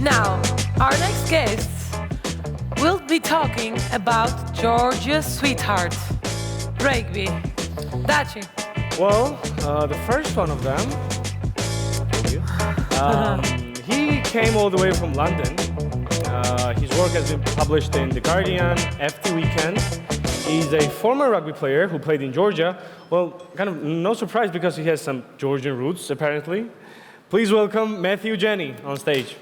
Now, our next guests will be talking about Georgia's sweetheart, rugby. Daci. Well, the first one of them, thank you. He came all the way from London. His work has been published in The Guardian, FT Weekend. He's a former rugby player who played in Georgia. Well, kind of no surprise because he has some Georgian roots, apparently. Please welcome Matthew Janney on stage.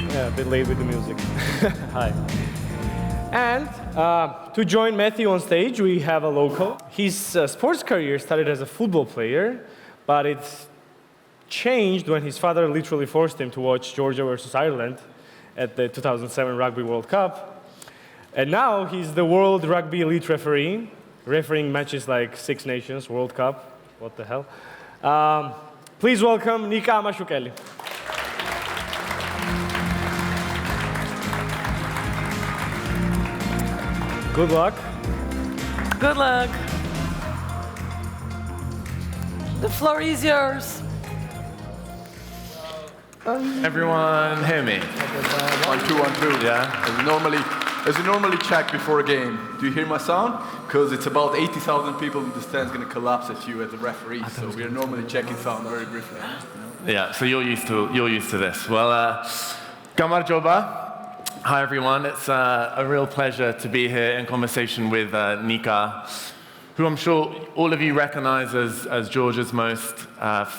Yeah, a bit late with the music. Hi. And to join Matthew on stage, we have a local. His sports career started as a football player, but it's changed when his father literally forced him to watch Georgia versus Ireland at the 2007 Rugby World Cup. And now he's the World Rugby Elite referee, refereeing matches like Six Nations, World Cup. What the hell? Please welcome Nika Amashukeli. Good luck. Good luck. The floor is yours. Everyone hear me? 1, 2, 1, 2. Yeah? As you normally check before a game, do you hear my sound? Because it's about 80,000 people in the stands going to collapse at you as a referee, so we are normally checking sound very briefly. Yeah, so you're used to this. Well, Gamar Joba. Hi everyone, it's a real pleasure to be here in conversation with Nika, who I'm sure all of you recognize as Georgia's most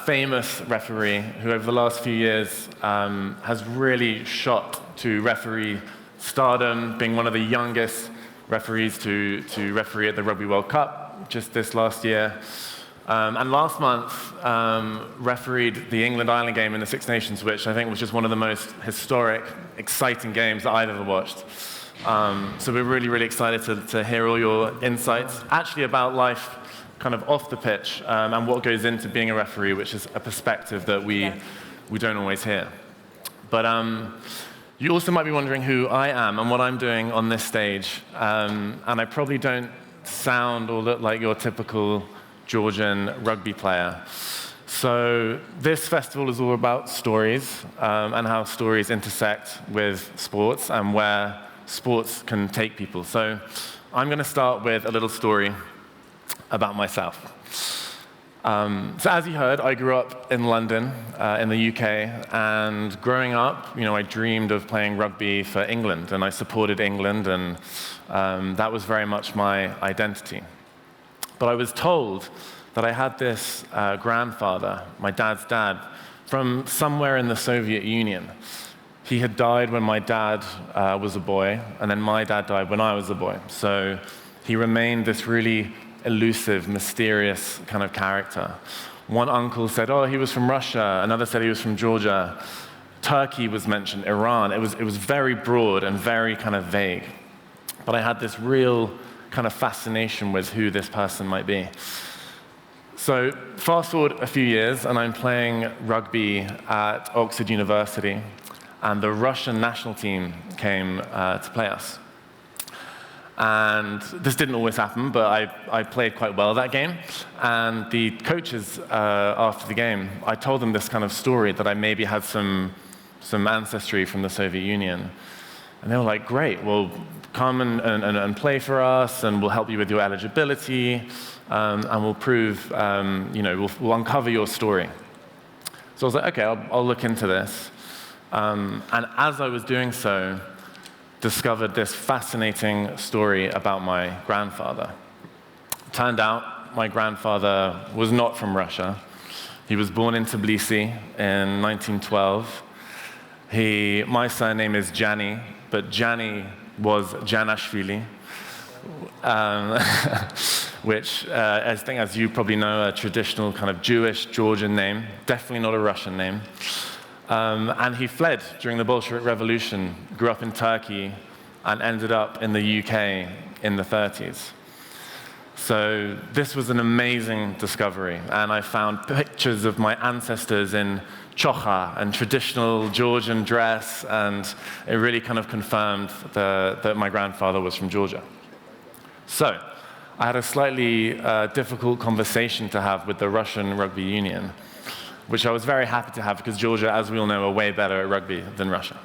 famous referee, who over the last few years has really shot to referee stardom, being one of the youngest referees to referee at the Rugby World Cup just this last year. And last month, refereed the England-Ireland game in the Six Nations, which I think was just one of the most historic, exciting games that I've ever watched. So we're really, really excited to hear all your insights, actually about life kind of off the pitch, and what goes into being a referee, which is a perspective that we don't always hear. But you also might be wondering who I am and what I'm doing on this stage. And I probably don't sound or look like your typical Georgian rugby player. So this festival is all about stories and how stories intersect with sports and where sports can take people. So I'm going to start with a little story about myself. So as you heard, I grew up in London, in the UK, and growing up, I dreamed of playing rugby for England, and I supported England, and that was very much my identity. But I was told that I had this grandfather, my dad's dad, from somewhere in the Soviet Union. He had died when my dad was a boy, and then my dad died when I was a boy. So he remained this really elusive, mysterious kind of character. One uncle said, oh, he was from Russia. Another said he was from Georgia. Turkey was mentioned, Iran. It was very broad and very kind of vague. But I had this real kind of fascination with who this person might be. So fast forward a few years, and I'm playing rugby at Oxford University, and the Russian national team came to play us. And this didn't always happen, but I played quite well that game. And the coaches, after the game, I told them this kind of story, that I maybe had some ancestry from the Soviet Union. And they were like, great, well, come and play for us, and we'll help you with your eligibility, and we'll prove, we'll uncover your story. So I was like, okay, I'll look into this. And as I was doing so, discovered this fascinating story about my grandfather. Turned out my grandfather was not from Russia. He was born in Tbilisi in 1912. My surname is Janney, but Janney was Janashvili, which I think, as you probably know, a traditional kind of Jewish Georgian name, definitely not a Russian name. And he fled during the Bolshevik Revolution, grew up in Turkey, and ended up in the UK in the 30s. So this was an amazing discovery, and I found pictures of my ancestors in chokha and traditional Georgian dress, and it really kind of confirmed that my grandfather was from Georgia. So I had a slightly difficult conversation to have with the Russian Rugby Union, which I was very happy to have because Georgia, as we all know, are way better at rugby than Russia.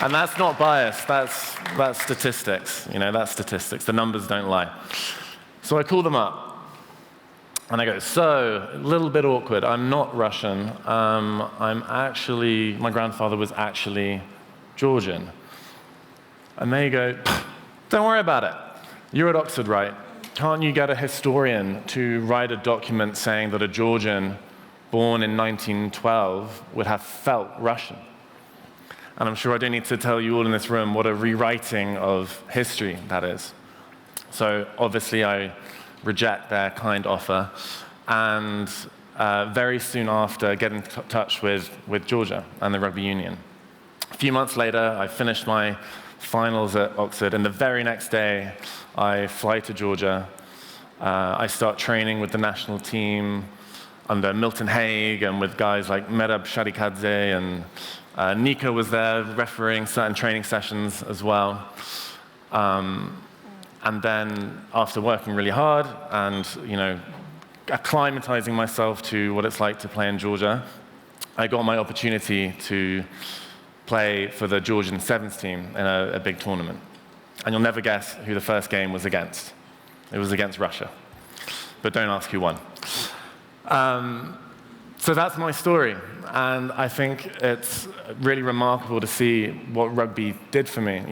And that's not bias, that's statistics, that's statistics. The numbers don't lie. So I call them up. And I go, so, a little bit awkward. I'm not Russian. My grandfather was actually Georgian. And they go, don't worry about it. You're at Oxford, right? Can't you get a historian to write a document saying that a Georgian born in 1912 would have felt Russian? And I'm sure I don't need to tell you all in this room what a rewriting of history that is. So obviously I reject their kind offer, and very soon after get in touch with Georgia and the Rugby Union. A few months later, I finished my finals at Oxford, and the very next day, I fly to Georgia. I start training with the national team under Milton Haig and with guys like Merab Sharikadze, and Nika was there refereeing certain training sessions as well. And then after working really hard and, acclimatizing myself to what it's like to play in Georgia, I got my opportunity to play for the Georgian sevens team in a big tournament. And you'll never guess who the first game was against. It was against Russia. But don't ask who won. So that's my story. And I think it's really remarkable to see what rugby did for me.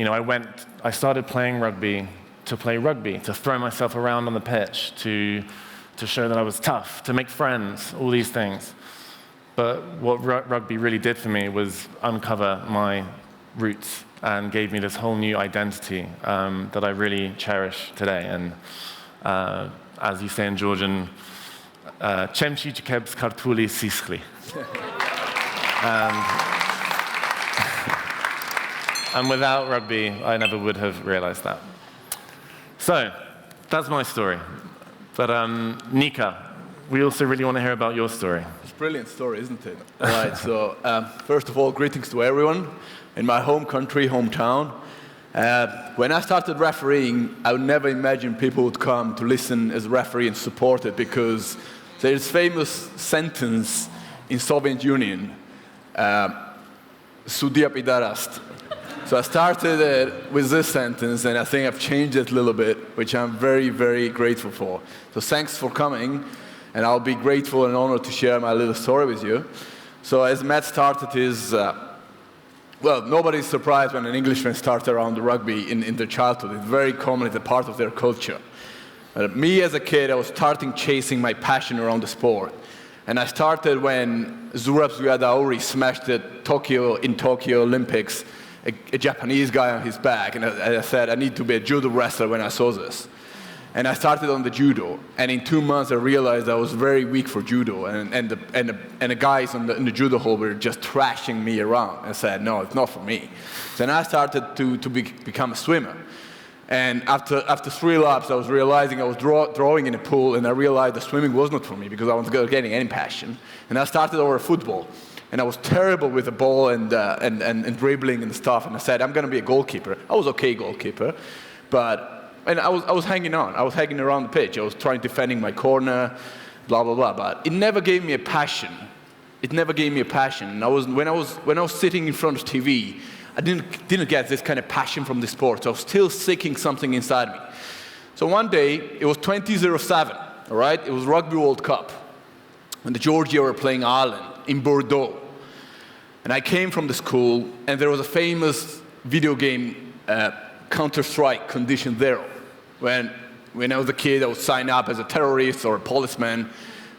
I started playing rugby to play rugby, to throw myself around on the pitch, to show that I was tough, to make friends, all these things. But what rugby really did for me was uncover my roots and gave me this whole new identity that I really cherish today. And as you say in Georgian, Chemchi chikebs kartuli siskli. And without rugby, I never would have realized that. So, that's my story. But Nika, we also really want to hear about your story. It's a brilliant story, isn't it? All right, so first of all, greetings to everyone in my home country, hometown. When I started refereeing, I would never imagine people would come to listen as a referee and support it, because there's a famous sentence in Soviet Union, Sudia pidarast. So I started with this sentence, and I think I've changed it a little bit, which I'm very, very grateful for. So thanks for coming, and I'll be grateful and honored to share my little story with you. So as Matt started his, nobody's surprised when an Englishman starts around the rugby in their childhood. It's very common, it's a part of their culture. Me as a kid, I was starting chasing my passion around the sport. And I started when Zurab Zuyadaori smashed the Tokyo Olympics, a Japanese guy on his back, and I said, I need to be a judo wrestler when I saw this. And I started on the judo, and in 2 months I realized I was very weak for judo, and the guys in the judo hall were just trashing me around. I said, no, it's not for me. So then I started to become a swimmer. And after 3 laps, I was realizing I was drawing in a pool, and I realized that swimming was not for me because I wasn't getting any passion. And I started over football. And I was terrible with the ball and dribbling and stuff. And I said, I'm going to be a goalkeeper. I was okay goalkeeper, and I was hanging on. I was hanging around the pitch. I was defending my corner, blah blah blah. But it never gave me a passion. It never gave me a passion. And when I was sitting in front of TV, I didn't get this kind of passion from the sport. So I was still seeking something inside me. So one day it was 2007. All right, it was Rugby World Cup, and the Georgia were playing Ireland in Bordeaux. And I came from the school, and there was a famous video game, Counter-Strike, Condition Zero. When I was a kid, I would sign up as a terrorist or a policeman,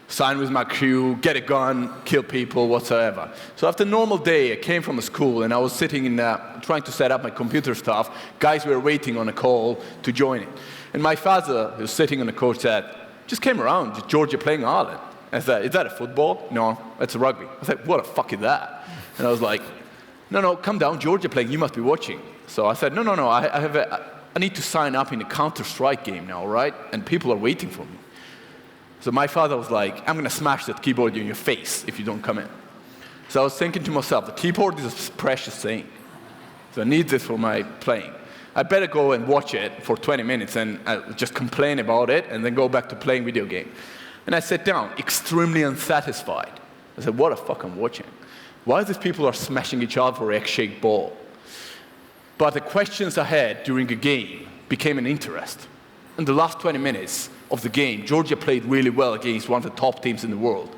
sign with my crew, get a gun, kill people, whatsoever. So after a normal day, I came from a school, and I was sitting trying to set up my computer stuff. Guys were waiting on a call to join it. And my father, who was sitting on the coach, said, just came around, Georgia playing Ireland. I said, is that a football? No, that's a rugby. I said, what the fuck is that? And I was like, no, come down, Georgia playing, you must be watching. So I said, no, I need to sign up in a Counter-Strike game now, right? And people are waiting for me. So my father was like, I'm going to smash that keyboard in your face if you don't come in. So I was thinking to myself, the keyboard is a precious thing. So I need this for my playing. I better go and watch it for 20 minutes and just complain about it and then go back to playing video game. And I sat down, extremely unsatisfied. I said, what the fuck I'm watching? Why these people are smashing each other for an egg-shaped ball? But the questions I had during the game became an interest. In the last 20 minutes of the game, Georgia played really well against one of the top teams in the world.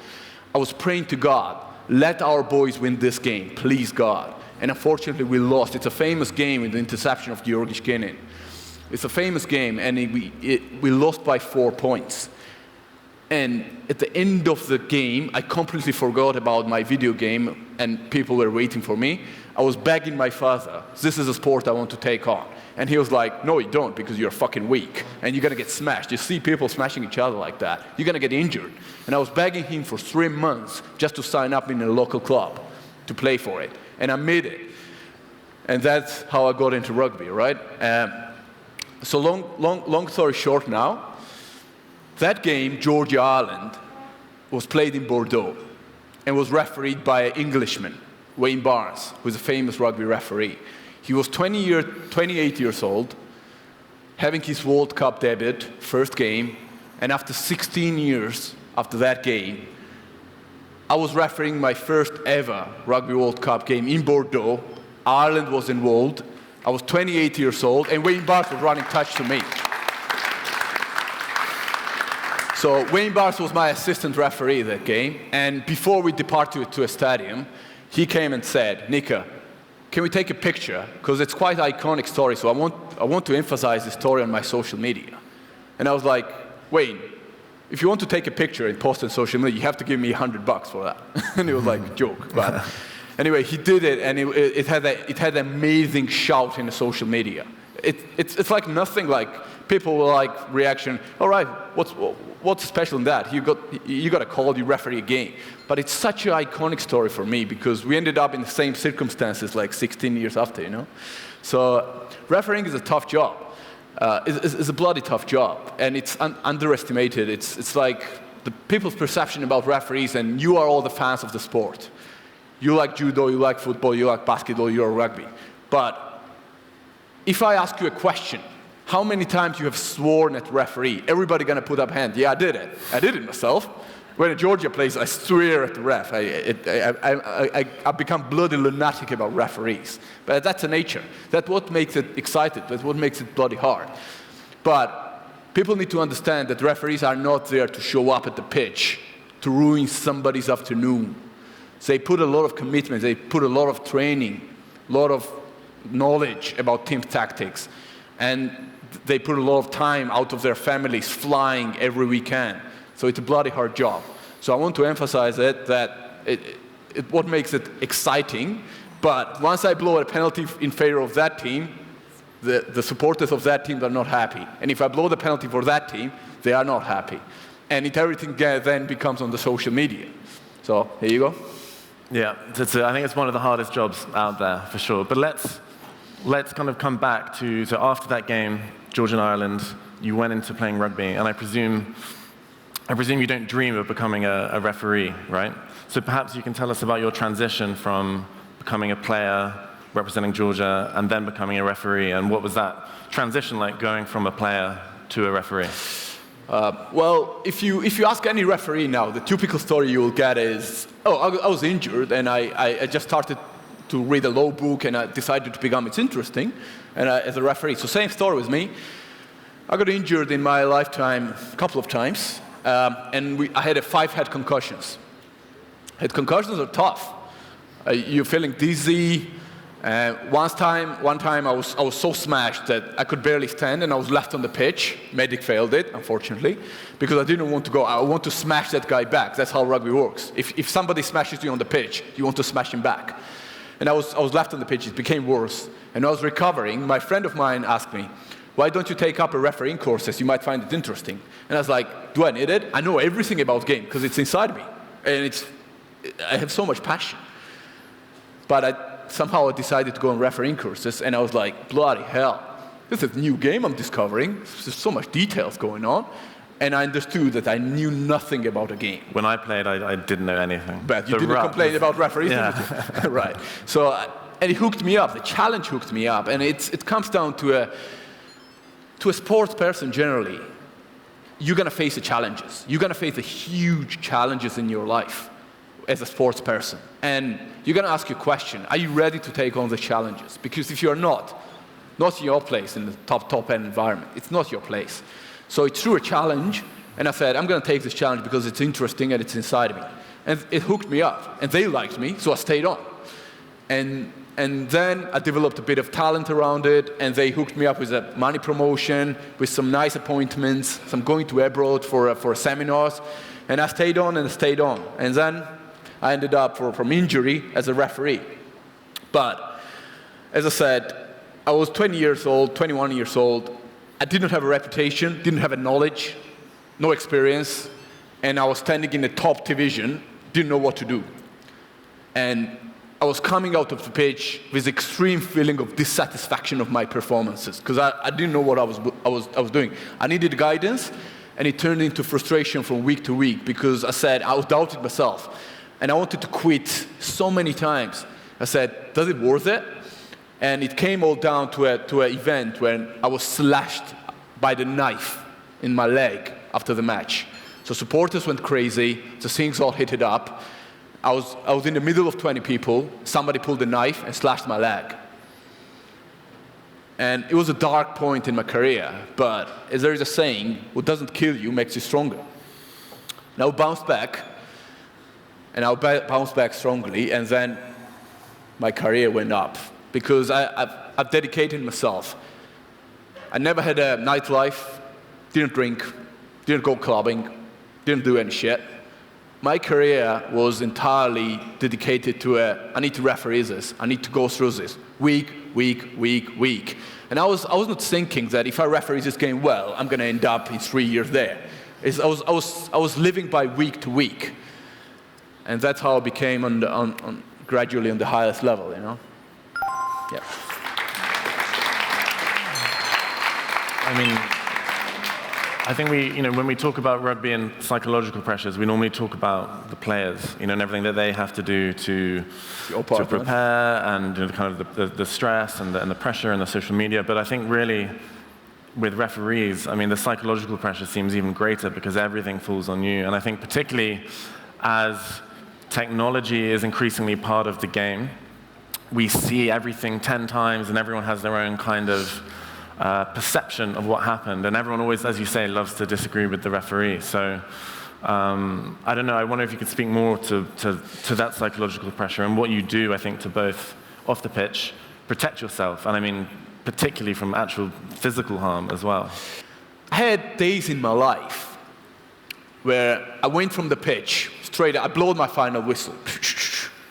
I was praying to God, let our boys win this game, please God. And unfortunately, we lost. It's a famous game with the interception of Jeni. It's a famous game, and we lost by 4 points. And at the end of the game, I completely forgot about my video game, and people were waiting for me. I was begging my father, this is a sport I want to take on. And he was like, no, you don't, because you're fucking weak, and you're going to get smashed. You see people smashing each other like that, you're going to get injured. And I was begging him for 3 months just to sign up in a local club to play for it. And I made it. And that's how I got into rugby, right? So long story short now, that game, Georgia-Ireland, was played in Bordeaux and was refereed by an Englishman, Wayne Barnes, who's a famous rugby referee. He was 28 years old, having his World Cup debut, first game, and after 16 years after that game, I was refereeing my first ever Rugby World Cup game in Bordeaux. Ireland was involved. I was 28 years old, and Wayne Barnes was running touch to me. So Wayne Barnes was my assistant referee that game, and before we departed to a stadium, he came and said, Nika, can we take a picture? Because it's quite an iconic story, so I want to emphasize the story on my social media. And I was like, Wayne, if you want to take a picture and post on social media, you have to give me $100 for that. And he was like, joke. But anyway, he did it, and it had an amazing shout in the social media. It's like nothing like people were like reaction, all right, what's special in that? You got a call, you referee a game. But it's such an iconic story for me because we ended up in the same circumstances like 16 years after, you know? So refereeing is a tough job. It's a bloody tough job, and it's underestimated. It's like the people's perception about referees, and you are all the fans of the sport. You like judo, you like football, you like basketball, you're rugby. But if I ask you a question, how many times you have sworn at referee? Everybody gonna put up hand. Yeah, I did it. I did it myself. When Georgia plays, I swear at the ref. I become bloody lunatic about referees. But that's the nature. That's what makes it exciting. That's what makes it bloody hard. But people need to understand that referees are not there to show up at the pitch, to ruin somebody's afternoon. They put a lot of commitment. They put a lot of training, a lot of knowledge about team tactics. And they put a lot of time out of their families flying every weekend. So it's a bloody hard job. So I want to emphasize that what makes it exciting. But once I blow a penalty in favor of that team, the supporters of that team are not happy. And if I blow the penalty for that team, they are not happy. And everything then becomes on the social media. So here you go. Yeah, I think it's one of the hardest jobs out there for sure. But let's kind of come back to, so after that game, Georgia and Ireland, you went into playing rugby, and I presume you don't dream of becoming a referee, right? So perhaps you can tell us about your transition from becoming a player, representing Georgia, and then becoming a referee, and what was that transition like, going from a player to a referee? Well, if you ask any referee now, the typical story you will get is, oh, I was injured, and I just started to read a law book, and I decided to become it's interesting, and as a referee. So same story with me. I got injured in my lifetime a couple of times, and I had 5 head concussions. Head concussions are tough. You're feeling dizzy. One time I was so smashed that I could barely stand, and I was left on the pitch. Medic failed it, unfortunately, because I didn't want to go. I want to smash that guy back. That's how rugby works. If somebody smashes you on the pitch, you want to smash him back. And I was left on the pitch. It became worse. And I was recovering. My friend of mine asked me, why don't you take up a refereeing courses? You might find it interesting. And I was like, do I need it? I know everything about game because it's inside me. And I have so much passion. But somehow I decided to go on refereeing courses, and I was like, bloody hell. This is a new game I'm discovering. There's so much details going on. And I understood that I knew nothing about a game. When I played, I didn't know anything. But you didn't complain about referees, yeah. did you? Right. So And it hooked me up. The challenge hooked me up. And it comes down to a sports person generally. You're going to face the challenges. You're going to face the huge challenges in your life as a sports person. And you're going to ask your question, are you ready to take on the challenges? Because if you're not your place in the top-end environment. It's not your place. So it threw a challenge, and I said, I'm going to take this challenge because it's interesting and it's inside of me. And it hooked me up. And they liked me, so I stayed on. And then I developed a bit of talent around it, and they hooked me up with a money promotion, with some nice appointments, some going to abroad for seminars, and I stayed on and stayed on. And then I ended up, from injury, as a referee. But, as I said, I was 20 years old, 21 years old. I didn't have a reputation, didn't have a knowledge, no experience, and I was standing in the top division, didn't know what to do. And I was coming out of the pitch with extreme feeling of dissatisfaction of my performances because I didn't know what I was doing. I needed guidance, and it turned into frustration from week to week because I was doubting myself, and I wanted to quit so many times. I said, does it worth it? And it came all down to an event when I was slashed by the knife in my leg after the match. So supporters went crazy, the things all hit it up. I was in the middle of 20 people, somebody pulled a knife and slashed my leg. And it was a dark point in my career, but as there is a saying, what doesn't kill you makes you stronger. And I bounced back, and I bounced back strongly, and then my career went up. Because I've dedicated myself. I never had a nightlife, didn't drink, didn't go clubbing, didn't do any shit. My career was entirely dedicated to I need to referee this, I need to go through this, week. And I was not thinking that if I referee this game well, I'm going to end up in 3 years there. I was living by week to week. And that's how I became gradually on the highest level, you know? Yeah. I mean, I think when we talk about rugby and psychological pressures, we normally talk about the players, and everything that they have to do to prepare, and kind of the stress and the pressure and the social media. But I think really, with referees, I mean, the psychological pressure seems even greater because everything falls on you. And I think particularly as technology is increasingly part of the game, we see everything 10 times, and everyone has their own kind of perception of what happened. And everyone always, as you say, loves to disagree with the referee. So I don't know, I wonder if you could speak more to that psychological pressure and what you do, I think, to both off the pitch, protect yourself, and I mean, particularly from actual physical harm as well. I had days in my life where I went from the pitch straight, I blowed my final whistle,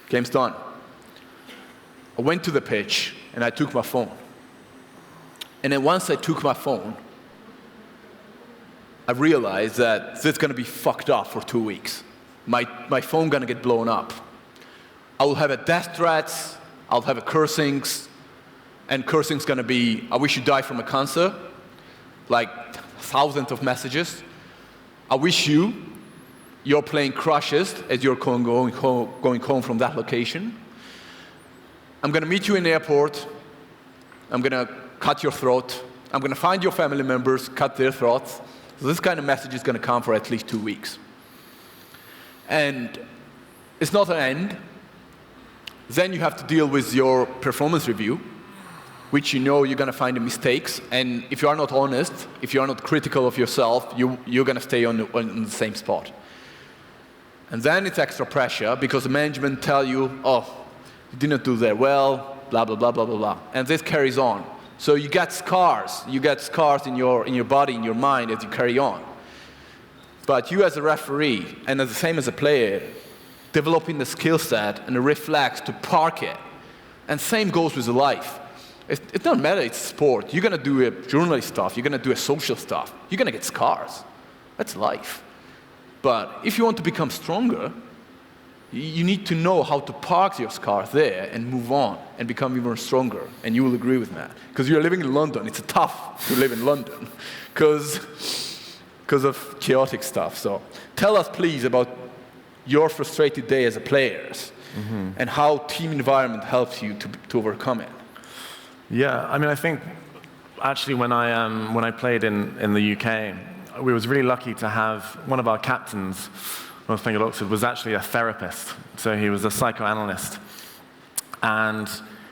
game's done. I went to the pitch and I took my phone. And then once I took my phone, I realized that this is going to be fucked up for 2 weeks. My phone going to get blown up. I will have a death threats, I'll have a cursings, and cursings going to be, I wish you die from a cancer, like thousands of messages. I wish your plane crashes as you're going home from that location. I'm going to meet you in the airport. I'm going to cut your throat. I'm going to find your family members, cut their throats. So this kind of message is going to come for at least 2 weeks. And it's not an end. Then you have to deal with your performance review, which you're going to find the mistakes. And if you are not honest, if you are not critical of yourself, you're going to stay on the same spot. And then it's extra pressure because the management tell you, oh, you didn't do that well, blah, blah, blah, blah, blah, blah. And this carries on. So you get scars. You get scars in your body, in your mind as you carry on. But you as a referee, and as the same as a player, developing the skill set and the reflex to park it. And same goes with life. It doesn't matter, it's sport. You're going to do a journalist stuff. You're going to do a social stuff. You're going to get scars. That's life. But if you want to become stronger, you need to know how to park your scars there and move on and become even stronger. And you will agree with that. Because you're living in London. It's tough to live in London because of chaotic stuff. So tell us, please, about your frustrated day as a player and how team environment helps you to overcome it. Yeah, I mean, I think actually when I played in the UK, we was really lucky to have one of our captains, when I was playing at Oxford, was actually a therapist. So he was a psychoanalyst. And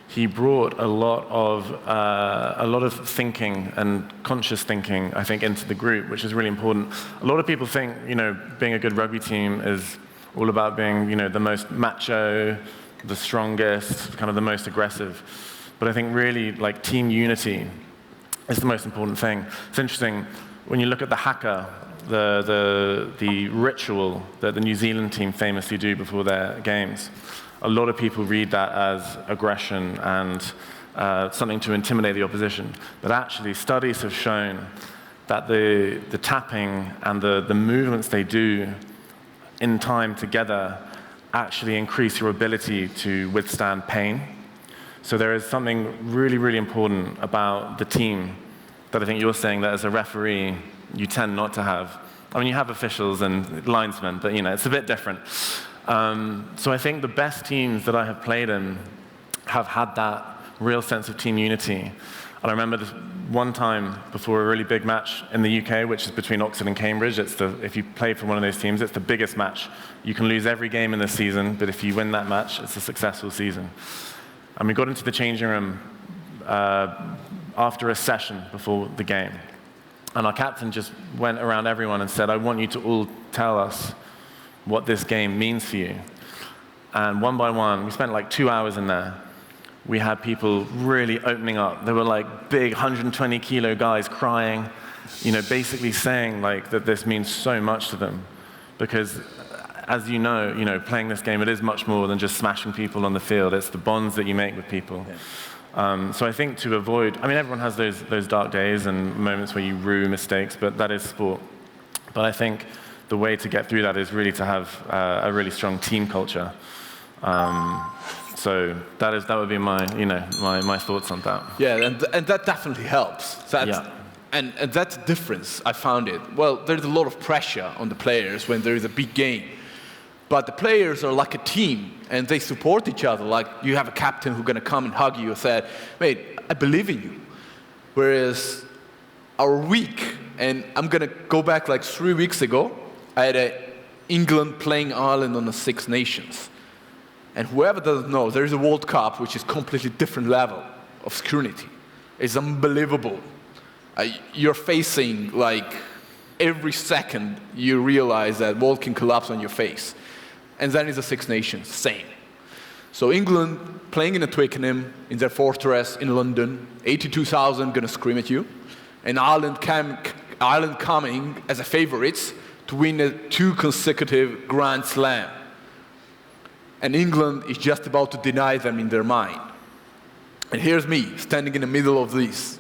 he brought a lot of thinking and conscious thinking, I think, into the group, which is really important. A lot of people think, being a good rugby team is all about being, the most macho, the strongest, kind of the most aggressive. But I think really, like, team unity is the most important thing. It's interesting, when you look at the haka, the ritual that the New Zealand team famously do before their games, a lot of people read that as aggression and something to intimidate the opposition. But actually, studies have shown that the tapping and the movements they do in time together actually increase your ability to withstand pain. So there is something really, really important about the team that I think you're saying that as a referee, you tend not to have. I mean, you have officials and linesmen, but it's a bit different. So I think the best teams that I have played in have had that real sense of team unity. And I remember this one time before a really big match in the UK, which is between Oxford and Cambridge. If you play for one of those teams, it's the biggest match. You can lose every game in the season, but if you win that match, it's a successful season. And we got into the changing room after a session before the game. And our captain just went around everyone and said, I want you to all tell us what this game means for you. And one by one, we spent like 2 hours in there. We had people really opening up. There were like big 120 kilo guys crying, basically saying like that this means so much to them. Because as you know, playing this game, it is much more than just smashing people on the field. It's the bonds that you make with people. Yeah. So I think to avoid, everyone has those dark days and moments where you rue mistakes, but that is sport. But I think the way to get through that is really to have a really strong team culture. So that would be my thoughts on that. Yeah, and that definitely helps. And that's the difference, I found it. Well, there's a lot of pressure on the players when there is a big game. But the players are like a team, and they support each other. Like, you have a captain who's going to come and hug you and say, mate, I believe in you. Whereas our week, and I'm going to go back like 3 weeks ago, I had England playing Ireland on the Six Nations. And whoever doesn't know, there is a World Cup, which is completely different level of scrutiny. It's unbelievable. You're facing, like, every second you realize that world can collapse on your face. And then it's the Six Nations, same. So England playing in a Twickenham, in their fortress in London, 82,000 gonna scream at you. And Ireland coming as a favorites to win 2 consecutive Grand Slam. And England is just about to deny them in their mind. And here's me, standing in the middle of this.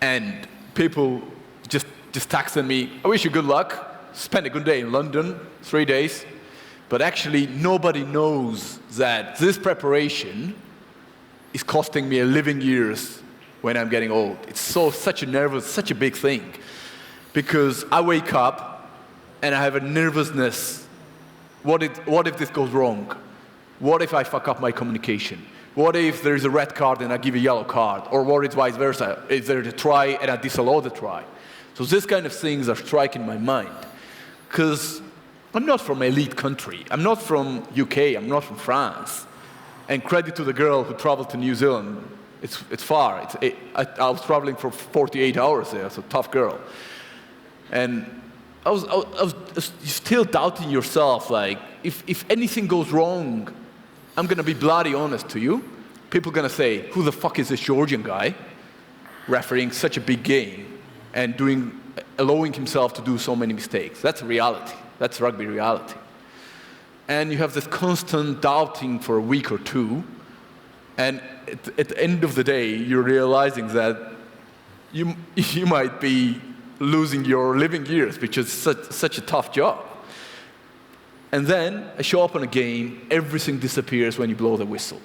And people just texting me, I wish you good luck, spend a good day in London, 3 days. But actually, nobody knows that this preparation is costing me a living years when I'm getting old. It's such a nervous, such a big thing. Because I wake up and I have a nervousness. What if this goes wrong? What if I fuck up my communication? What if there's a red card and I give a yellow card? Or what if vice versa? Is there a try and I disallow the try? So this kind of things are striking my mind. Because I'm not from an elite country. I'm not from UK. I'm not from France. And credit to the girl who traveled to New Zealand. It's far. I was traveling for 48 hours there, so tough girl. And I was still doubting yourself, like, if anything goes wrong, I'm going to be bloody honest to you. People are going to say, who the fuck is this Georgian guy refereeing such a big game and allowing himself to do so many mistakes? That's reality. That's rugby reality. And you have this constant doubting for a week or two, and at the end of the day, you're realizing that you might be losing your living years, which is such a tough job. And then I show up on a game, everything disappears when you blow the whistle.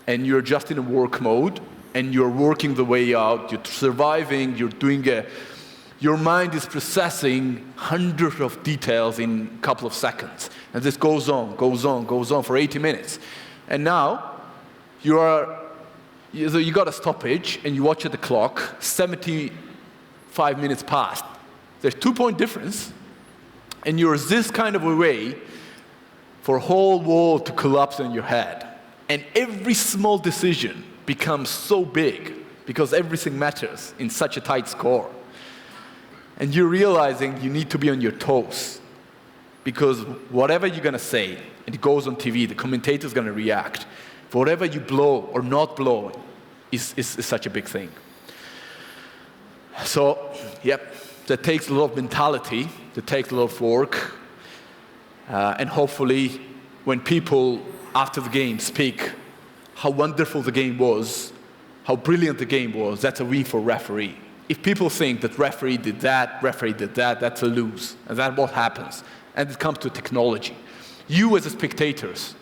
And you're just in a work mode, and you're working the way out, you're surviving, you're your mind is processing hundreds of details in a couple of seconds. And this goes on for 80 minutes. And now, you got a stoppage, and you watch at the clock, 75 minutes past. There's 2-point difference, and you're this kind of a way for a whole world to collapse in your head. And every small decision becomes so big because everything matters in such a tight score. And you're realizing you need to be on your toes because whatever you're going to say, and it goes on TV, the commentator's going to react. Whatever you blow or not blow is such a big thing. So, yep, that takes a lot of mentality, that takes a lot of work, and hopefully when people after the game speak how wonderful the game was, how brilliant the game was, that's a win for referee. If people think that referee did that, that's a lose. And that's what happens. And it comes to technology. You as spectators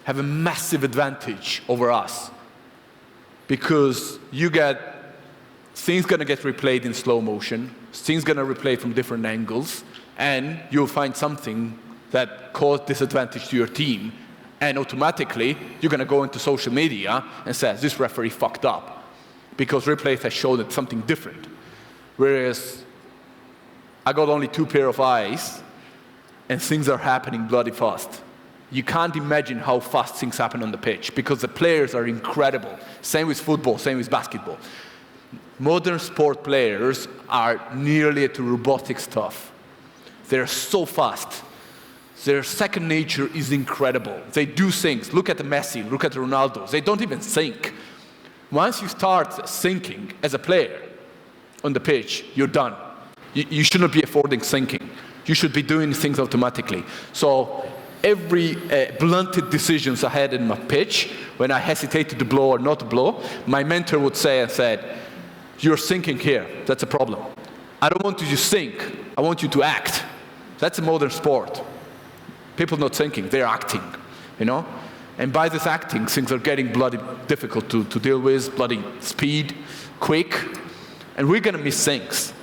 have a massive advantage over us because you get things going to get replayed in slow motion, things going to replay from different angles, and you'll find something that caused disadvantage to your team. And automatically, you're going to go into social media and say, this referee fucked up because replays have shown it something different. Whereas I got only 2 pair of eyes and things are happening bloody fast. You can't imagine how fast things happen on the pitch because the players are incredible. Same with football, same with basketball. Modern sport players are nearly at robotic stuff. They're so fast. Their second nature is incredible. They do things. Look at the Messi, look at the Ronaldo. They don't even think. Once you start thinking as a player on the pitch, you're done. You shouldn't be affording thinking. You should be doing things automatically. So every blunted decisions I had in my pitch, when I hesitated to blow or not to blow, my mentor would say and said, you're thinking here, that's a problem. I don't want you to think, I want you to act. That's a modern sport. People not thinking, they're acting, you know? And by this acting, things are getting bloody difficult to deal with, bloody speed, quick, and we're gonna miss things.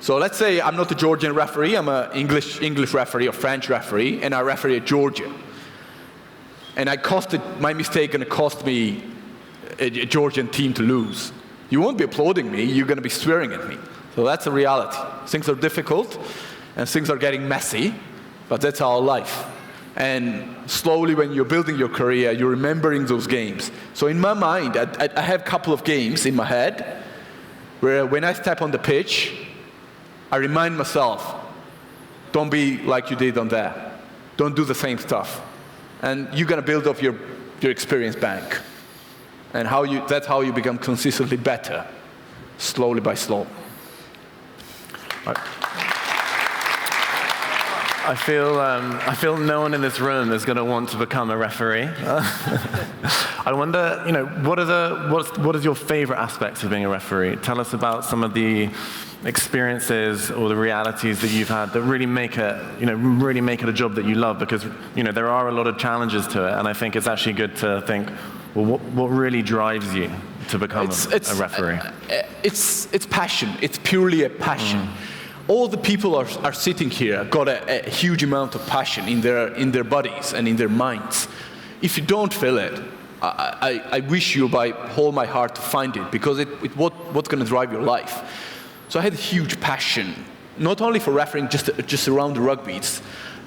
So let's say I'm not a Georgian referee, I'm an English referee or French referee, and I referee at Georgia. And my mistake gonna cost me a Georgian team to lose. You won't be applauding me, you're gonna be swearing at me. So that's the reality. Things are difficult, and things are getting messy, but that's our life. And slowly when you're building your career, you're remembering those games. So in my mind, I have a couple of games in my head where when I step on the pitch, I remind myself, don't be like you did on there. Don't do the same stuff. And you're going to build up your experience bank. And that's how you become consistently better, slowly by slow. I feel no one in this room is going to want to become a referee. I wonder, what is your favorite aspects of being a referee? Tell us about some of the experiences or the realities that you've had that really make it a job that you love, because there are a lot of challenges to it, and I think it's actually good to think, well, what really drives you to become a referee? It's passion. It's purely a passion. All the people are sitting here got a huge amount of passion in their bodies and in their minds. If you don't feel it, I wish you by all my heart to find it, because what's going to drive your life. So I had a huge passion, not only for refereeing, just around the rugby.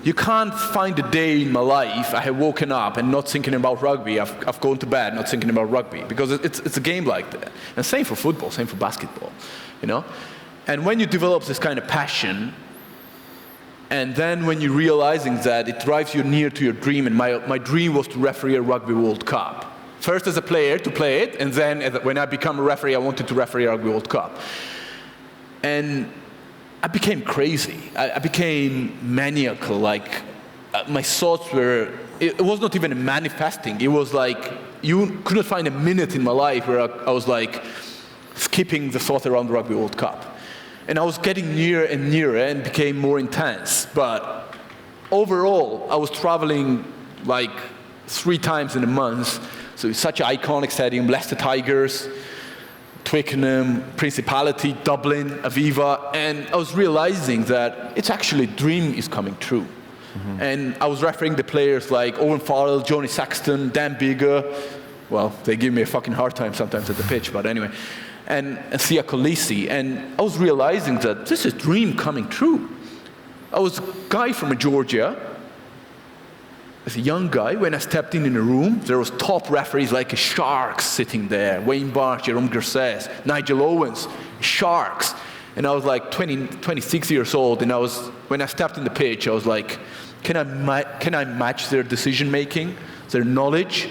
You can't find a day in my life I have woken up and not thinking about rugby. I've gone to bed not thinking about rugby, because it's a game like that. And same for football, same for basketball, And when you develop this kind of passion, and then when you're realizing that it drives you near to your dream, and my dream was to referee a Rugby World Cup. First as a player to play it, and then when I become a referee, I wanted to referee a Rugby World Cup. And I became crazy. I became maniacal. My thoughts were, it was not even manifesting. It was like, you couldn't find a minute in my life where I was like skipping the thought around the Rugby World Cup. And I was getting nearer and nearer and became more intense. But overall, I was traveling like 3 times in a month. So it's such an iconic stadium, Leicester Tigers, Twickenham, Principality, Dublin, Aviva, and I was realizing that it's actually a dream is coming true. And I was referring to players like Owen Farrell, Johnny Saxton, Dan Bigger. Well, they give me a fucking hard time sometimes at the pitch, but anyway. And Sia Kolisi. And I was realizing that this is a dream coming true. I was a guy from Georgia, as a young guy. When I stepped in the room, there was top referees like Sharks sitting there. Wayne Barr, Jerome Garces, Nigel Owens, Sharks. And I was like 26 years old, and when I stepped in the pitch, I was like, can I match their decision making, their knowledge,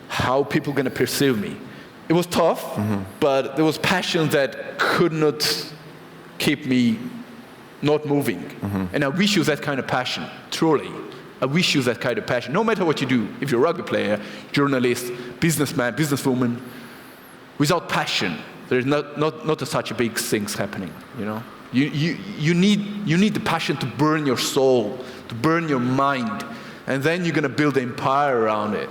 how people are going to perceive me? It was tough, but there was passion that could not keep me not moving. And I wish you that kind of passion, truly. I wish you that kind of passion. No matter what you do, if you're a rugby player, journalist, businessman, businesswoman, without passion, there's not such a big things happening, you know? You need the passion to burn your soul, to burn your mind, and then you're going to build an empire around it.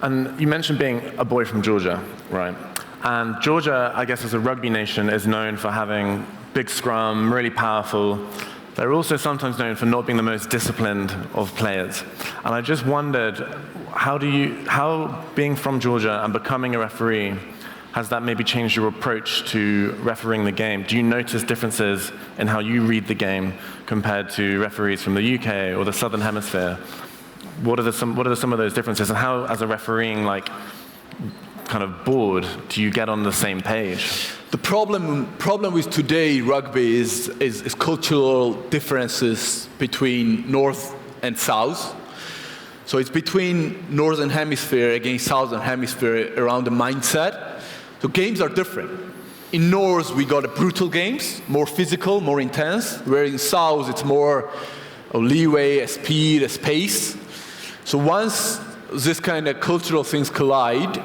And you mentioned being a boy from Georgia, right? And Georgia, I guess as a rugby nation, is known for having big scrum, really powerful. They're also sometimes known for not being the most disciplined of players. And I just wondered, how being from Georgia and becoming a referee, has that maybe changed your approach to refereeing the game? Do you notice differences in how you read the game compared to referees from the UK or the Southern Hemisphere? What are some of those differences, and how, as a refereeing kind of board, do you get on the same page? The problem with today rugby is cultural differences between North and South. So it's between Northern Hemisphere against Southern Hemisphere around the mindset. So games are different. In North, we got brutal games, more physical, more intense, where in South, it's more a leeway, a speed, a space. So once this kind of cultural things collide,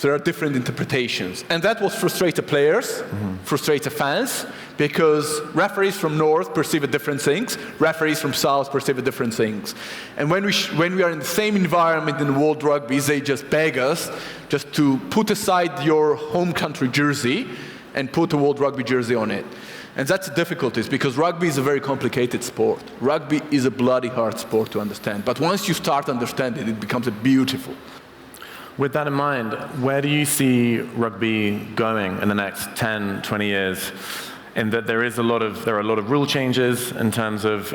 there are different interpretations. And that will frustrate the players, frustrate the fans, because referees from North perceive different things, referees from South perceive different things. And when we are in the same environment in the World Rugby, they just beg us just to put aside your home country jersey and put a World Rugby jersey on it. And that's the difficulties, because rugby is a very complicated sport. Rugby is a bloody hard sport to understand. But once you start understanding it, it becomes beautiful. With that in mind, where do you see rugby going in the next 10, 20 years? In that there are a lot of rule changes in terms of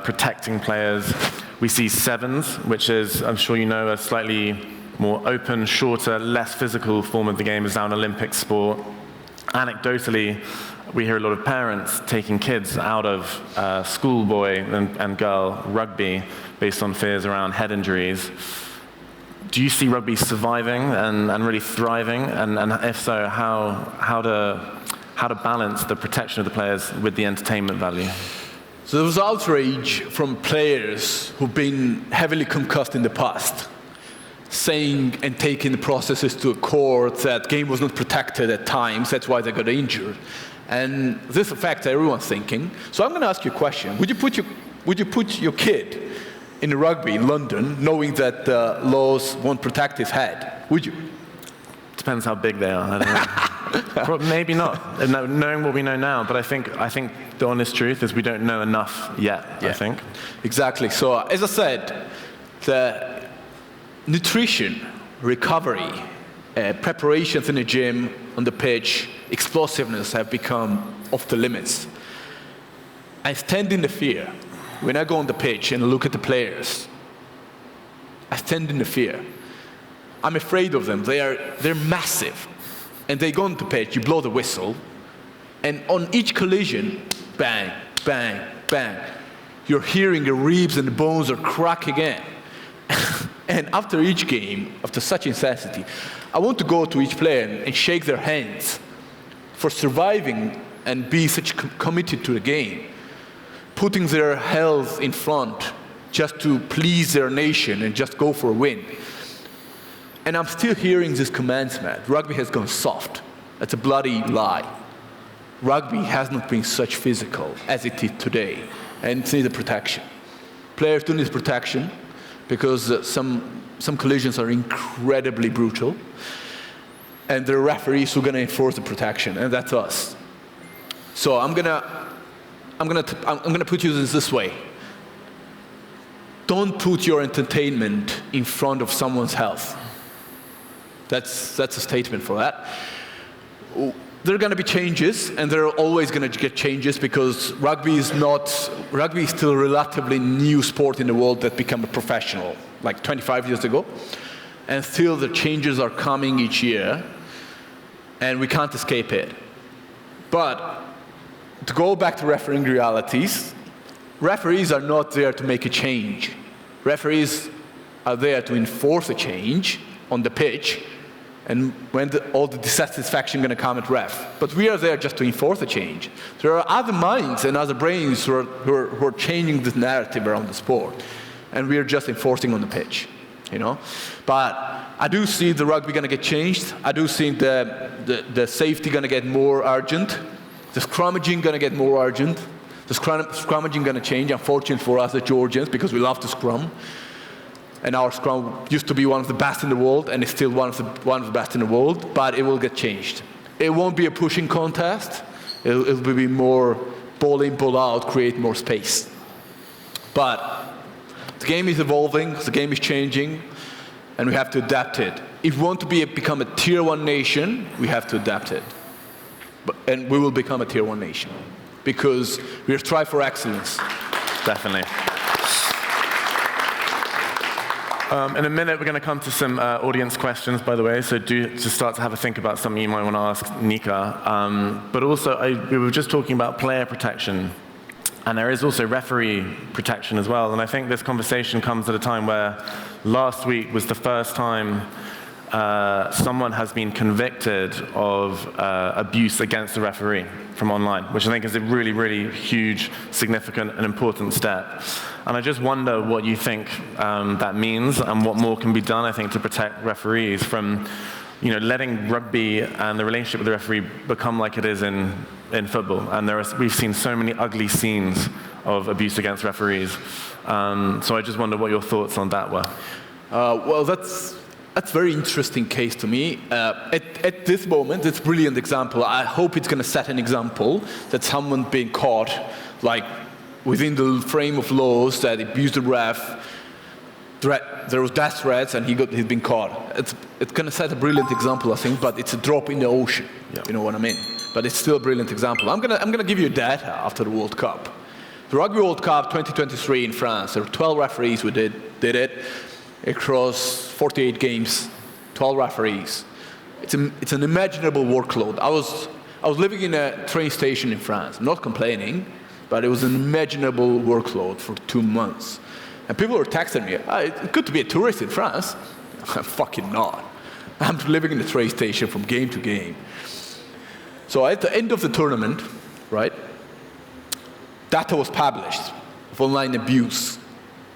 protecting players. We see sevens, which is, I'm sure you know, a slightly more open, shorter, less physical form of the game, is now an Olympic sport. Anecdotally, we hear a lot of parents taking kids out of schoolboy and girl rugby based on fears around head injuries. Do you see rugby surviving and really thriving? And if so, how to balance the protection of the players with the entertainment value? So there was outrage from players who've been heavily concussed in the past, saying and taking the processes to a court that game was not protected at times, that's why they got injured. And this affects everyone's thinking. So I'm going to ask you a question. Would you put your kid in rugby in London, knowing that laws won't protect his head? Would you? Depends how big they are. I don't know. Maybe not. Knowing what we know now, but I think the honest truth is we don't know enough yet. Yeah. I think. Exactly. So as I said, the nutrition, recovery, preparations in the gym, on the pitch, explosiveness have become off the limits. I stand in the fear. When I go on the pitch and look at the players, I stand in the fear. I'm afraid of them. They're massive. And they go on the pitch, you blow the whistle, and on each collision, bang, bang, bang, you're hearing the ribs and the bones are crack again. And after each game, after such intensity, I want to go to each player and shake their hands for surviving and be such committed to the game, putting their health in front just to please their nation and just go for a win. And I'm still hearing these commands, man. Rugby has gone soft. That's a bloody lie. Rugby has not been such physical as it is today, and it needs a protection. Players do need protection because some collisions are incredibly brutal. and there are referees who are going to enforce the protection, and that's us. So I'm gonna put you this way. Don't put your entertainment in front of someone's health. That's a statement for that. There are going to be changes, and there are always going to get changes because rugby is still a relatively new sport in the world that became a professional, like 25 years ago. And still the changes are coming each year, and we can't escape it. But to go back to refereeing realities, referees are not there to make a change. Referees are there to enforce a change on the pitch, and when all the dissatisfaction is going to come at ref. But we are there just to enforce a change. There are other minds and other brains who are changing the narrative around the sport, and we are just enforcing on the pitch, you know. But I do see the rugby going to get changed. I do see the safety going to get more urgent. The scrummaging going to get more urgent. The scrummaging going to change, unfortunately for us, the Georgians, because we love to scrum. And our scrum used to be one of the best in the world, and it's still one of the best in the world, but it will get changed. It won't be a pushing contest. It'll be more ball in, ball out, create more space. But the game is evolving, the game is changing, and we have to adapt it. If we want to become a tier 1 nation, we have to adapt it. And we will become a tier 1 nation, because we strive for excellence. Definitely. In a minute, we're going to come to some audience questions, by the way, so do just start to have a think about something you might want to ask Nika. But also, we were just talking about player protection, and there is also referee protection as well. And I think this conversation comes at a time where last week was the first time someone has been convicted of abuse against a referee from online, which I think is a really, really huge, significant, and important step. And I just wonder what you think that means and what more can be done, I think, to protect referees from, letting rugby and the relationship with the referee become like it is in football. And we've seen so many ugly scenes of abuse against referees. So I just wonder what your thoughts on that were. Well, that's a very interesting case to me. At this moment, it's a brilliant example. I hope it's going to set an example that someone being caught, like, within the frame of laws that abused the ref, there was death threats, and he's been caught. It's going to set a brilliant example, I think, but it's a drop in the ocean. Yeah. You know what I mean? But it's still a brilliant example. I'm going to give you data after the World Cup. The Rugby World Cup 2023 in France, there were 12 referees who did it across 48 games, 12 referees. It's an unimaginable workload. I was living in a train station in France. I'm not complaining, but it was an unimaginable workload for 2 months. And people were texting me, it's good to be a tourist in France. I'm fucking not. I'm living in a train station from game to game. So at the end of the tournament, right, data was published of online abuse,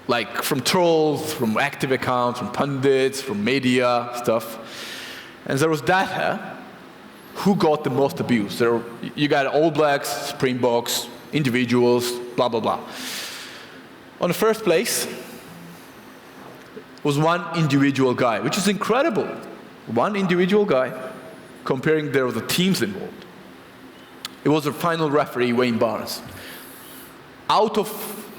like from trolls, from active accounts, from pundits, from media stuff. And there was data who got the most abuse. You got All Blacks, Springboks, individuals, blah, blah, blah. On the first place was one individual guy, which is incredible. One individual guy, comparing there were the teams involved. It was the final referee, Wayne Barnes. Out of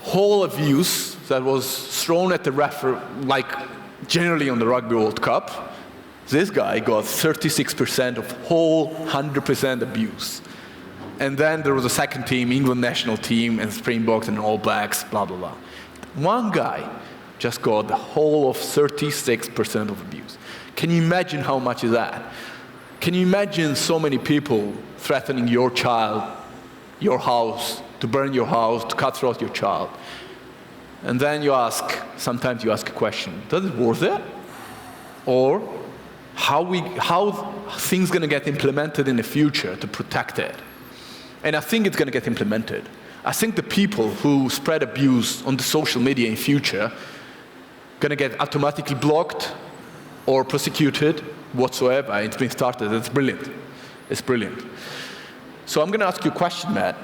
whole abuse that was thrown at the referee, like generally on the Rugby World Cup, this guy got 36% of whole 100% abuse. And then there was a second team, England national team, and Springboks and All Blacks, blah, blah, blah. One guy just got the whole of 36% of abuse. Can you imagine how much is that? Can you imagine so many people threatening your child, your house, to burn your house, to cut throat your child? And then sometimes you ask a question, does it worth it? Or how things going to get implemented in the future to protect it? And I think it's going to get implemented. I think the people who spread abuse on the social media in future going to get automatically blocked or prosecuted whatsoever. It's been started. It's brilliant. It's brilliant. So I'm going to ask you a question, Matt.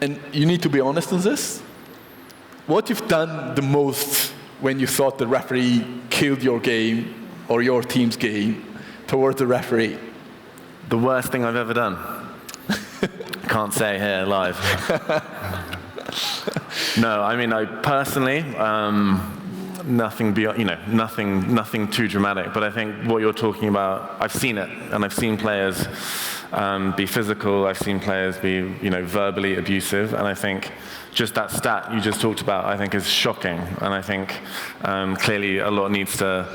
And you need to be honest in this. What you've done the most when you thought the referee killed your game or your team's game towards the referee? The worst thing I've ever done. Can't say here live. No, I mean, I personally, nothing beyond, nothing too dramatic. But I think what you're talking about, I've seen it, and I've seen players be physical. I've seen players be, verbally abusive, and I think just that stat you just talked about, I think, is shocking. And I think clearly a lot needs to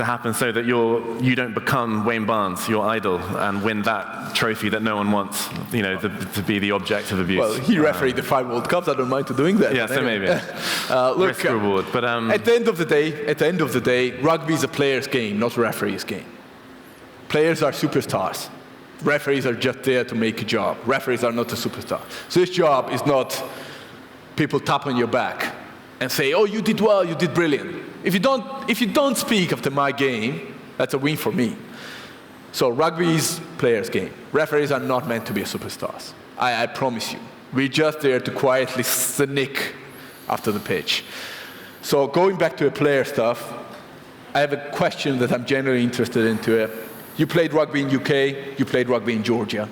happen so that you don't become Wayne Barnes, your idol, and win that trophy that no one wants, to be the object of abuse. Well, he refereed the 5 World Cups. I don't mind doing that. Yeah, so maybe. Look, risk reward. But at the end of the day, rugby is a player's game, not a referee's game. Players are superstars. Referees are just there to make a job. Referees are not a superstar. So his job is not people tap on your back and say, "Oh, you did well, you did brilliant." If you don't speak after my game, that's a win for me. So rugby is players' game. Referees are not meant to be superstars. I promise you. We're just there to quietly sneak after the pitch. So going back to the player stuff, I have a question that I'm genuinely interested into. You played rugby in UK, you played rugby in Georgia.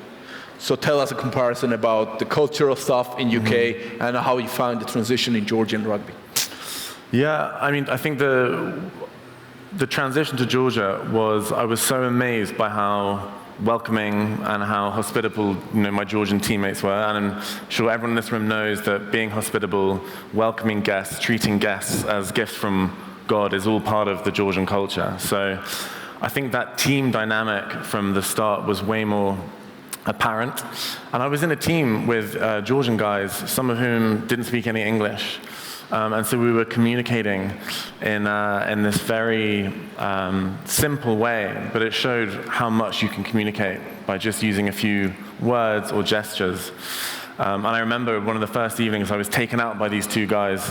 So tell us a comparison about the cultural stuff in UK and how you found the transition in Georgian rugby. Yeah, I mean, I think the transition to Georgia I was so amazed by how welcoming and how hospitable my Georgian teammates were. And I'm sure everyone in this room knows that being hospitable, welcoming guests, treating guests as gifts from God is all part of the Georgian culture. So I think that team dynamic from the start was way more apparent. And I was in a team with Georgian guys, some of whom didn't speak any English. And so we were communicating in this very simple way, but it showed how much you can communicate by just using a few words or gestures. And I remember one of the first evenings I was taken out by these 2 guys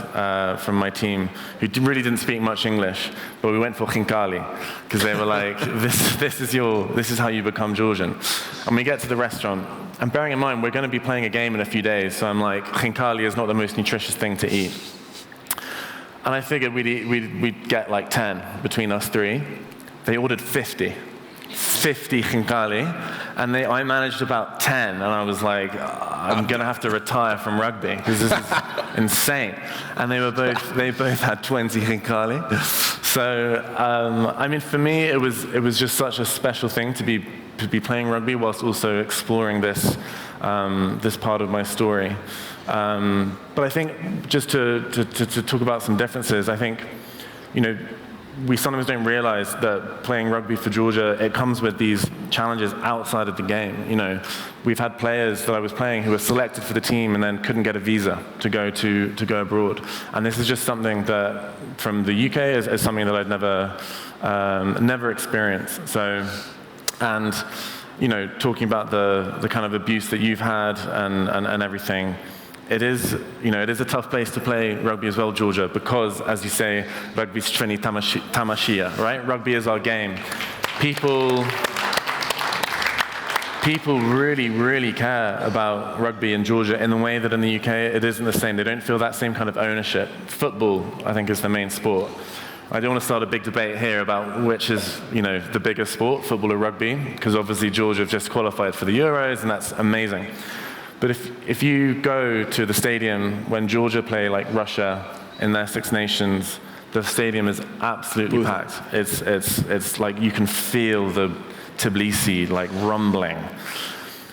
from my team who really didn't speak much English, but we went for khinkali because they were like, this is how you become Georgian. And we get to the restaurant, and bearing in mind we're going to be playing a game in a few days, so I'm like, khinkali is not the most nutritious thing to eat. And I figured we'd get like 10 between us 3. They ordered 50 khinkali, and I managed about 10, and I was like, I'm going to have to retire from rugby because this is insane. And they both had 20 khinkali. So, I mean, for me, it was just such a special thing to be playing rugby whilst also exploring this part of my story. But I think just to talk about some differences, I think, we sometimes don't realize that playing rugby for Georgia, it comes with these challenges outside of the game. We've had players that I was playing who were selected for the team and then couldn't get a visa to go abroad. And this is just something that from the UK is something that I'd never experienced. So, and talking about the kind of abuse that you've had and everything. It is a tough place to play rugby as well, Georgia, because, as you say, rugby is treni tamashia, right? Rugby is our game. People really, really care about rugby in Georgia in the way that in the UK it isn't the same. They don't feel that same kind of ownership. Football, I think, is the main sport. I don't want to start a big debate here about which is, the biggest sport, football or rugby, because obviously Georgia have just qualified for the Euros, and that's amazing. But if you go to the stadium when Georgia play like Russia in their Six Nations, the stadium is absolutely packed. It's like you can feel the Tbilisi like rumbling.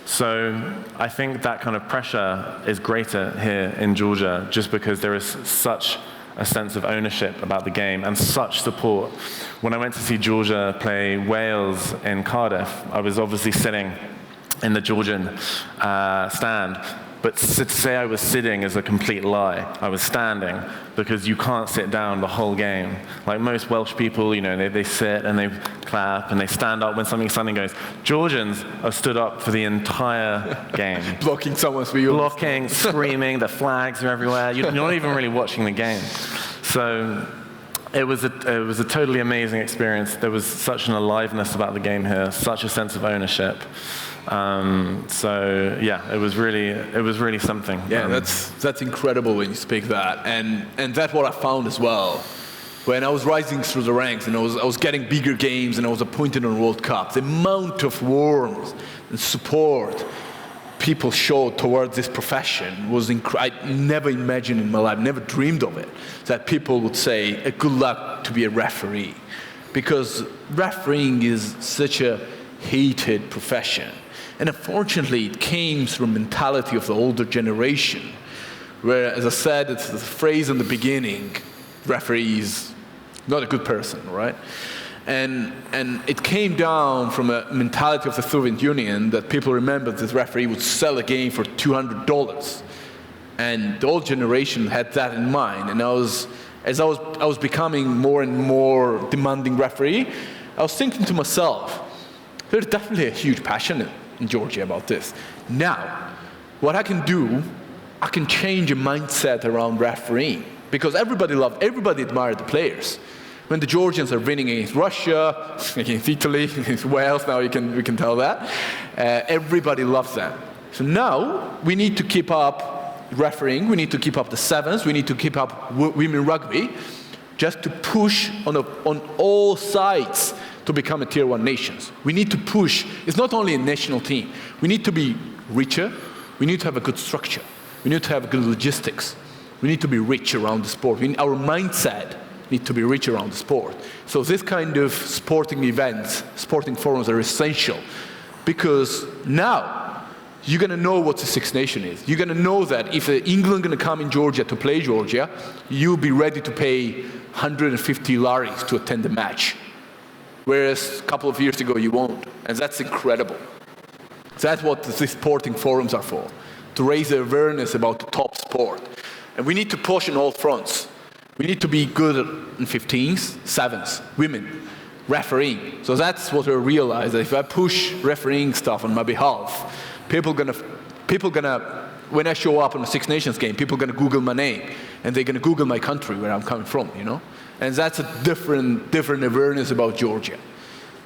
So I think that kind of pressure is greater here in Georgia just because there is such a sense of ownership about the game and such support. When I went to see Georgia play Wales in Cardiff, I was obviously sitting in the Georgian stand, but to say I was sitting is a complete lie. I was standing because you can't sit down the whole game. Like most Welsh people, they sit and they clap and they stand up when something exciting goes. Georgians are stood up for the entire game. Blocking someone's view. Blocking, screaming, the flags are everywhere. You're not even really watching the game. So it was a totally amazing experience. There was such an aliveness about the game here, such a sense of ownership. So yeah, it was really something. Yeah, that's incredible when you speak that, and that's what I found as well. when I was rising through the ranks and I was getting bigger games and I was appointed on World Cup, the amount of warmth and support people showed towards this profession was incredible. I never imagined in my life, never dreamed of it, that people would say, good luck to be a referee. Because refereeing is such a hated profession. And unfortunately, it came through the mentality of the older generation, where, as I said, it's the phrase in the beginning, referee is not a good person, right? And it came down from a mentality of the Soviet Union that people remember this referee would sell a game for $200. And the old generation had that in mind. And as I was becoming more and more demanding referee, I was thinking to myself, there's definitely a huge passion in Georgia about this. Now, what I can do, I can change a mindset around refereeing. Because everybody admired the players. When the Georgians are winning against Russia, against Italy, against Wales, now we can tell that, everybody loves them. So now we need to keep up refereeing, we need to keep up the sevens, we need to keep up women rugby, just to push on all sides to become a tier 1 nations. We need to push. It's not only a national team. We need to be richer. We need to have a good structure. We need to have good logistics. We need to be rich around the sport. Our mindset needs to be rich around the sport. So this kind of sporting events, sporting forums are essential, because now you're going to know what the Six Nations is. You're going to know that if England going to come in Georgia to play Georgia, you'll be ready to pay 150 laris to attend the match. Whereas a couple of years ago you won't. And that's incredible. That's what these sporting forums are for, to raise the awareness about the top sport. And we need to push on all fronts. We need to be good in 15s, 7s, women, refereeing. So that's what I realized, that if I push refereeing stuff on my behalf, people gonna, when I show up on a Six Nations game, people gonna Google my name, and they're gonna Google my country, where I'm coming from, you know? And that's a different awareness about Georgia.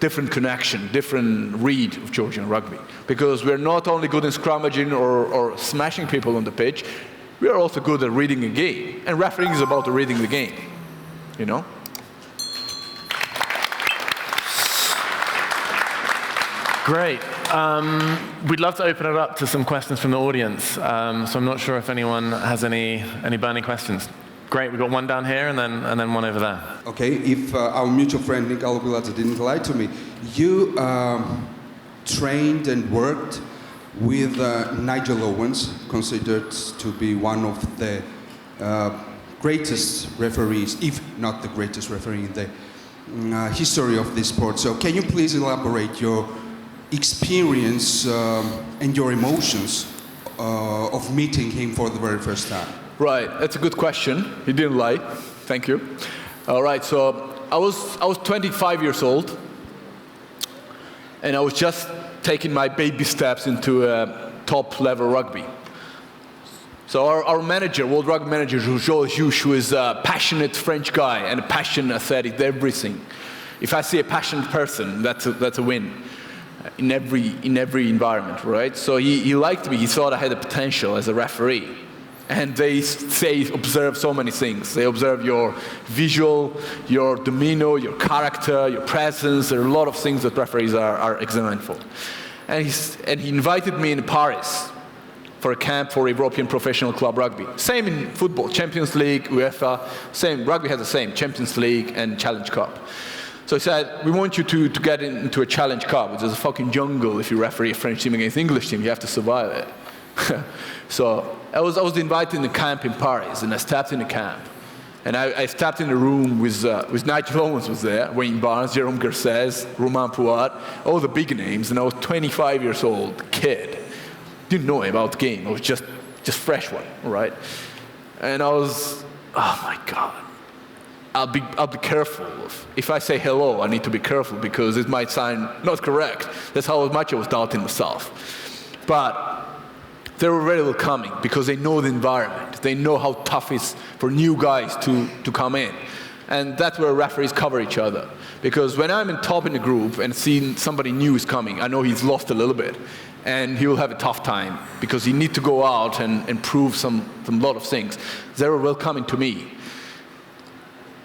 Different connection, different read of Georgian rugby. Because we're not only good in scrummaging or smashing people on the pitch, we are also good at reading a game. And refereeing is about reading the game, you know? Great. We'd love to open it up to some questions from the audience. So I'm not sure if anyone has any burning questions. Great, we've got one down here and then one over there. Okay, if our mutual friend Nika didn't lie to me, you trained and worked with Nigel Owens, considered to be one of the greatest referees, if not the greatest referee in the history of this sport. So can you please elaborate your experience and your emotions of meeting him for the very first time? Right, that's a good question. He didn't lie. Thank you. All right, so I was 25 years old, and I was just taking my baby steps into top-level rugby. So our manager, World Rugby manager, Georges Hughes, who is a passionate French guy and a passionate athlete, everything. If I see a passionate person, that's a win in every environment, right? So he liked me. He thought I had the potential as a referee. And they observe so many things. They observe your visual, your demeanor, your character, your presence. There are a lot of things that referees are examined for. And he invited me in Paris for a camp for European professional club rugby. Same in football, Champions League, UEFA, same, rugby has the same, Champions League and Challenge Cup. So he said, we want you to get into a Challenge Cup, which is a fucking jungle. If you referee a French team against an English team, you have to survive it. So I was invited in the camp in Paris, and I stepped in the camp. And I stepped in the room with Nigel Owens was there, Wayne Barnes, Jérôme Garcès, Romain Pouat, all the big names, and I was 25 years old, kid. Didn't know about the game, I was just fresh one, right? And I was, oh my God. I'll be careful. If I say hello, I need to be careful because it might sound not correct. That's how much I was doubting myself. But they were very welcoming because they know the environment. They know how tough it is for new guys to come in. And that's where referees cover each other. Because when I'm in top in the group and seeing somebody new is coming, I know he's lost a little bit. And he will have a tough time because he needs to go out and prove some lot of things. They were welcoming to me.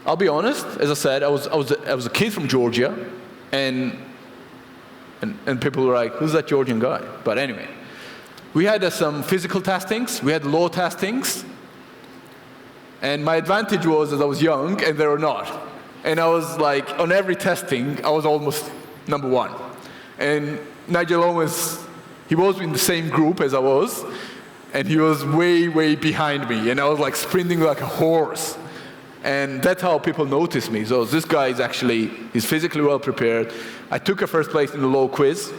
I'll be honest, as I said, I was a kid from Georgia, and people were like, who's that Georgian guy? But anyway, we had some physical testings, we had law testings, and my advantage was that I was young and they were not. And I was like, on every testing, I was almost number one. And Nigel Owens, he was in the same group as I was, and he was way, way behind me, and I was like sprinting like a horse. And that's how people noticed me. So this guy is actually, he's physically well prepared. I took a first place in the law quiz,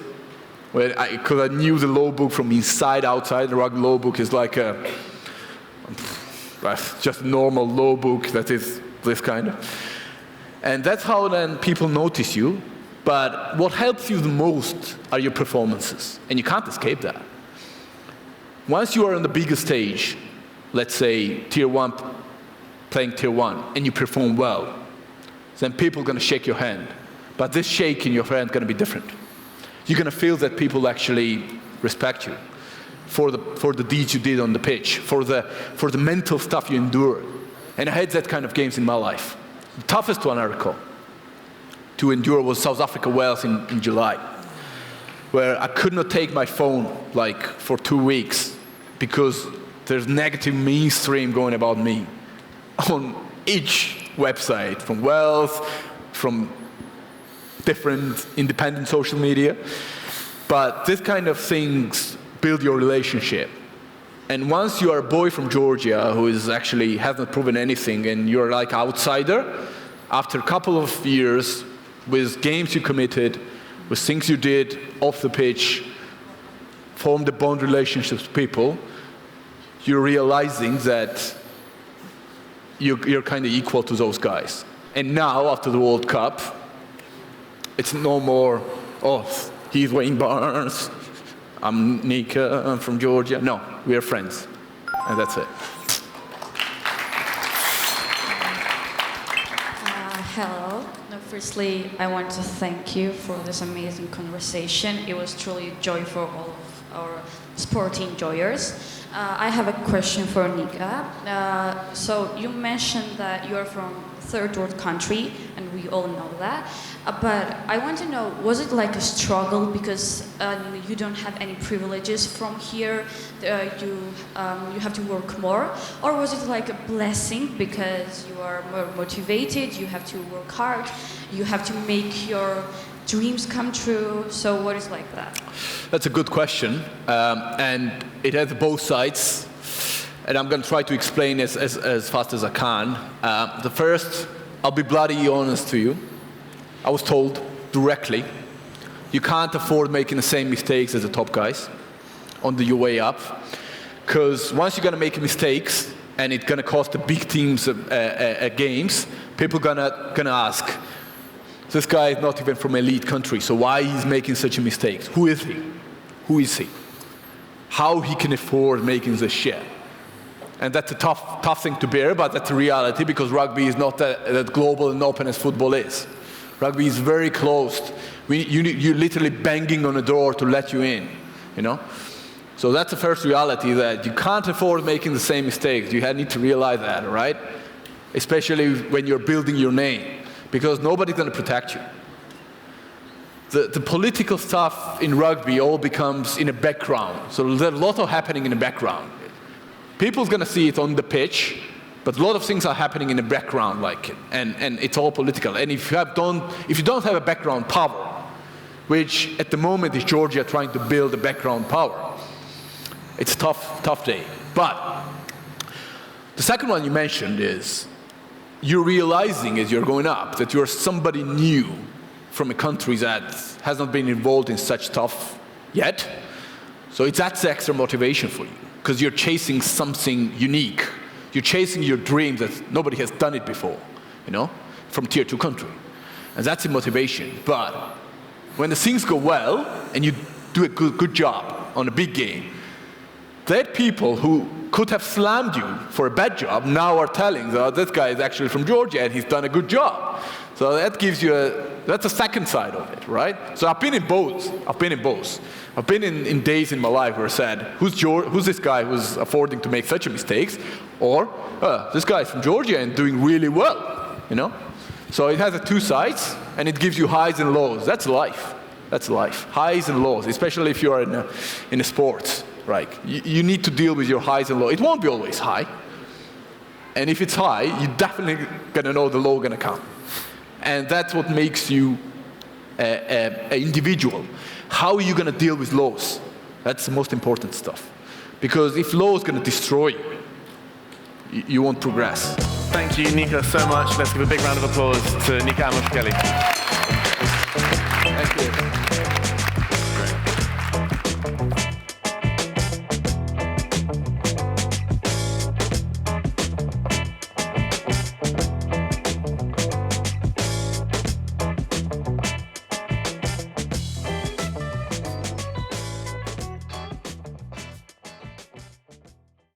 because I knew the law book from inside outside. The rugby law book is like just a normal law book that is this kind of. And that's how then people notice you. But what helps you the most are your performances, and you can't escape that. Once you are on the bigger stage, let's say Tier 1, playing Tier 1, and you perform well, then people are going to shake your hand. But this shake in your hand is going to be different. You're going to feel that people actually respect you for the deeds you did on the pitch, for the mental stuff you endured. And I had that kind of games in my life. The toughest one I recall to endure was South Africa, Wales in July, where I could not take my phone like for 2 weeks because there's negative mainstream going about me on each website, from Wales, from different independent social media. But this kind of things build your relationship. And once you are a boy from Georgia who is actually hasn't proven anything, and you're like outsider, after a couple of years, with games you committed, with things you did off the pitch, formed a bond relationships with people, you're realizing that you're kind of equal to those guys. And now, after the World Cup, it's no more, oh, he's Wayne Barnes, I'm Nika, I'm from Georgia. No, we are friends, and that's it. Hello. No, firstly, I want to thank you for this amazing conversation. It was truly a joy for all of our sport enjoyers. I have a question for Nika. So you mentioned that you're from a third world country, and we all know that. But I want to know, was it like a struggle because you don't have any privileges from here, you have to work more? Or was it like a blessing because you are more motivated, you have to work hard, you have to make your dreams come true? So what is like that? That's a good question, and it has both sides, and I'm going to try to explain as fast as I can. The first, I'll be bloody honest to you. I was told directly, you can't afford making the same mistakes as the top guys on your way up, because once you're going to make mistakes and it's going to cost the big teams games, people are going to ask, this guy is not even from an elite country, so why he's making such a mistake? Who is he? Who is he? How he can afford making this shit? And that's a tough thing to bear, but that's a reality because rugby is not that global and open as football is. Rugby is very closed. You're literally banging on a door to let you in, you know? So that's the first reality, that you can't afford making the same mistakes. You need to realize that, right? Especially when you're building your name, because nobody's going to protect you. The political stuff in rugby all becomes in the background. So there's a lot of happening in the background. People's going to see it on the pitch, but a lot of things are happening in the background, and it's all political. And if you don't have a background power, which at the moment is Georgia trying to build a background power, it's a tough day. But the second one you mentioned is you're realizing as you're going up that you're somebody new from a country that has not been involved in such stuff yet. So that's the extra motivation for you, because you're chasing something unique. You're chasing your dream that nobody has done it before, you know, from tier 2 country. And that's the motivation. But when the things go well and you do a good job on a big game, that people who could have slammed you for a bad job now are telling that this guy is actually from Georgia and he's done a good job. So that gives you that's a second side of it, right? So I've been in both. I've been in days in my life where I said, who's this guy who's affording to make such a mistakes? Or, this guy is from Georgia and doing really well. you know? So it has two sides, and it gives you highs and lows. That's life. That's life. Highs and lows, especially if you are in a sports, right? You need to deal with your highs and lows. It won't be always high. And if it's high, you're definitely going to know the low going to come. And that's what makes you an individual. How are you going to deal with lows? That's the most important stuff. Because if low is going to destroy you, you won't progress. Thank you, Nika, so much. Let's give a big round of applause to Nika Amashukeli.